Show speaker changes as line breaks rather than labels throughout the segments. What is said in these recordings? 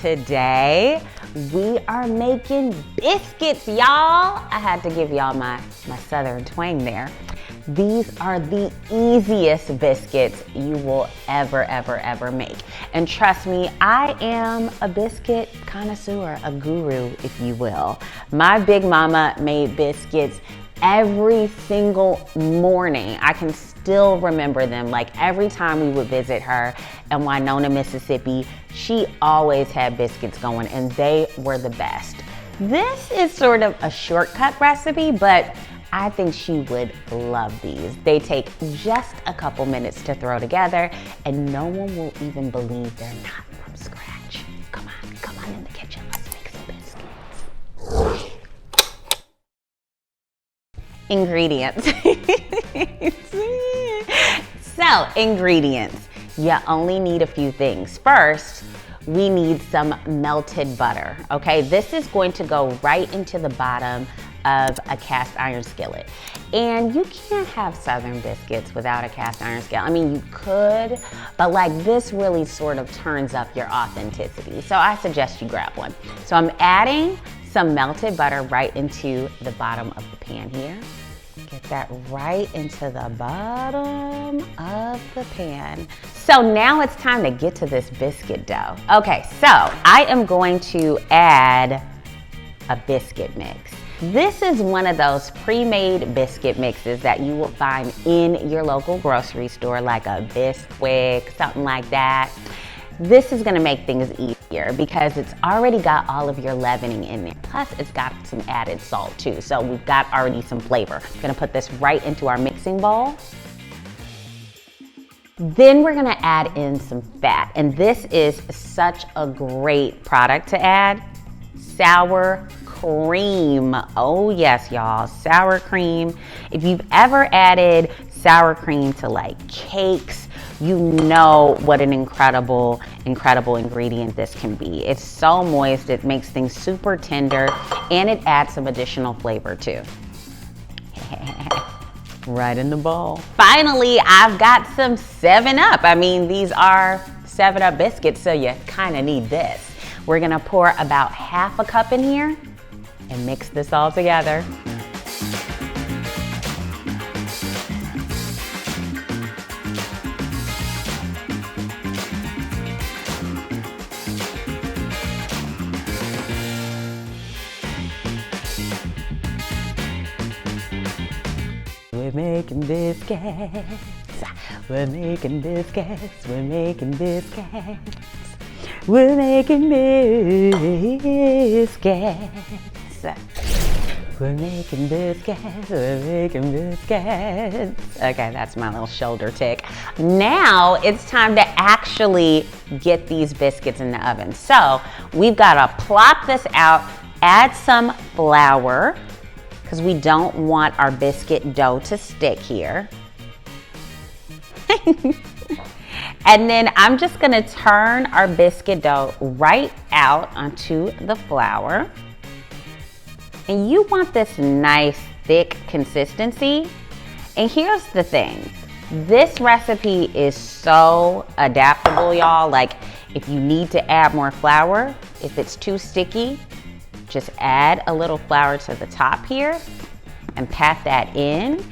today we are making biscuits, y'all. I had to give y'all my southern twang there. These are the easiest biscuits you will ever make. And trust me, I am a biscuit connoisseur, a guru, if you will. My big mama made biscuits every single morning. I can still remember them. Like every time we would visit her in Winona, Mississippi, she always had biscuits going and they were the best. This is sort of a shortcut recipe, but I think she would love these. They take just a couple minutes to throw together and no one will even believe they're not from scratch. Come on in the kitchen, let's make some biscuits. Ingredients. So, ingredients. You only need a few things. First, we need some melted butter, okay? This is going to go right into the bottom of a cast iron skillet. And you can't have Southern biscuits without a cast iron skillet. I mean, you could, but like this really sort of turns up your authenticity. So I suggest you grab one. So I'm adding some melted butter right into the bottom of the pan here. Get that right into the bottom of the pan. So now it's time to get to this biscuit dough. Okay, so I am going to add a biscuit mix. This is one of those pre-made biscuit mixes that you will find in your local grocery store, like a Bisquick, something like that. This is gonna make things easier because it's already got all of your leavening in there. Plus it's got some added salt too. So we've got already some flavor. I'm gonna put this right into our mixing bowl. Then we're gonna add in some fat. And this is such a great product to add. Sour cream. Oh yes, y'all, sour cream. If you've ever added sour cream to like cakes, you know what an incredible ingredient this can be. It's so moist, it makes things super tender, and it adds some additional flavor too. Right in the bowl. Finally, I've got some 7-Up. I mean, these are 7-Up biscuits, so you kind of need this. We're gonna pour about half a cup in here and mix this all together. We're making biscuits, we're making biscuits, we're making biscuits, we're making biscuits, we're making biscuits, we're making biscuits. Okay, that's my little shoulder tick. Now it's time to actually get these biscuits in the oven. So we've got to plop this out, add some flour, because we don't want our biscuit dough to stick here. And then I'm just gonna turn our biscuit dough right out onto the flour. And you want this nice thick consistency. And here's the thing, this recipe is so adaptable, y'all. Like if you need to add more flour, if it's too sticky, just add a little flour to the top here and pat that in.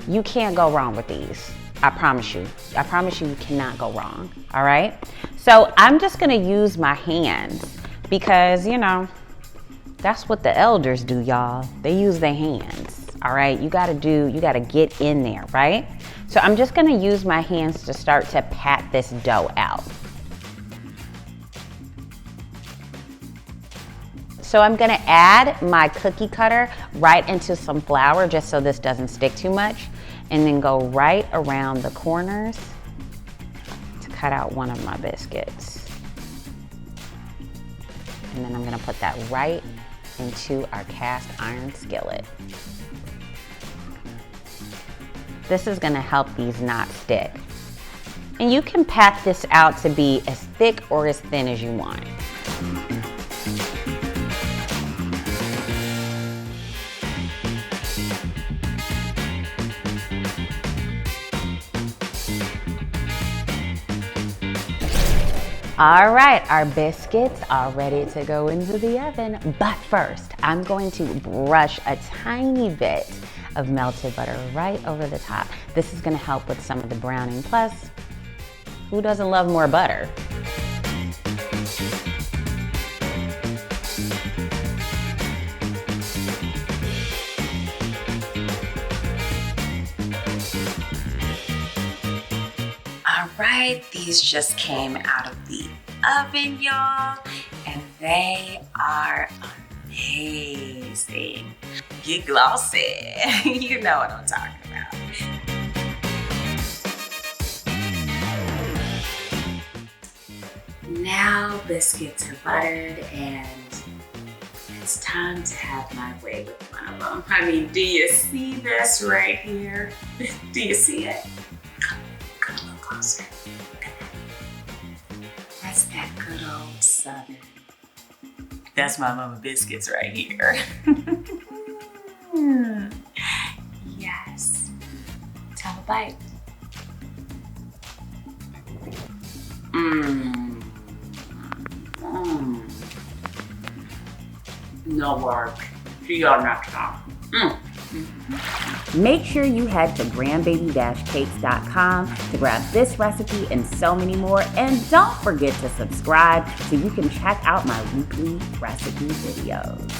You can't go wrong with these. I promise you. I promise you, you cannot go wrong, all right? So I'm just gonna use my hands because, you know, that's what the elders do, y'all. They use their hands, all right? You gotta get in there, right? So I'm just gonna use my hands to start to pat this dough out. So I'm gonna add my cookie cutter right into some flour just so this doesn't stick too much, and then go right around the corners to cut out one of my biscuits. And then I'm gonna put that right into our cast iron skillet. This is gonna help these not stick. And you can pat this out to be as thick or as thin as you want. All right, our biscuits are ready to go into the oven. But first, I'm going to brush a tiny bit of melted butter right over the top. This is gonna help with some of the browning. Plus, who doesn't love more butter? All right, these just came out of the oven, y'all, and they are amazing. Get glossy. You know what I'm talking about. Now biscuits are buttered and it's time to have my way with one of them. I mean, do you see this right here? Do you see it? Come a little closer. That's that good old Southern. That's my mama biscuits right here. Yes. Have a bite. No work. See y'all next time. Make sure you head to grandbaby-cakes.com to grab this recipe and so many more. And don't forget to subscribe so you can check out my weekly recipe videos.